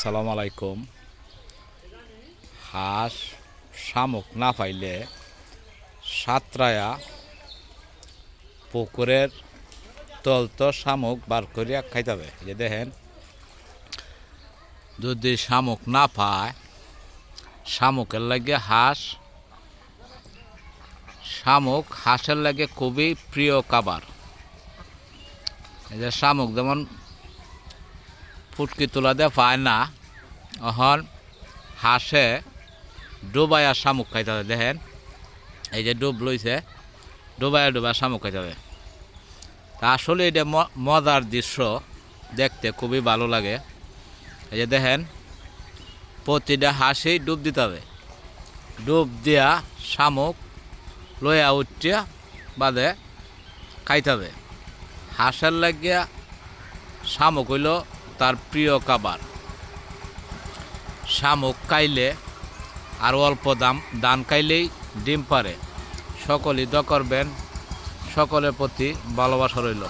আসসালামু আলাইকুম। হাঁস শামুক না পাইলে সাতরায়া পুকুরের তলতো শামুক বার করিয়া খাইতে হবে। যে দেখেন, যদি শামুক না পায়, শামুকের লাগে শামুক হাঁসের লাগে খুবই প্রিয় খাবার। এই যে শামুক যেমন ফুটকি তোলা দিয়ে পায় না, এখন হাঁসে ডুবাইয়া শামুক খাইতে হবে। দেখেন, এই যে ডুব লইছে, ডুবাইয়া শামুক খাইতে হবে। তা আসলে এটা মজার দৃশ্য, দেখতে খুবই ভালো লাগে। এই যে দেখেন, প্রতিটা হাঁসেই ডুব দিতে হবে। ডুব দিয়া শামুক লইয়া উঠিয়া বাদে খাইতে হবে। হাঁসের লাগিয়া শামুক হইল তার প্রিয় খাবার। শামুক খাইলে আর অল্প দান খাইলেই ডিম পারে। সকলেই দোয়া করবেন। সকলের প্রতি ভালোবাসা রইল।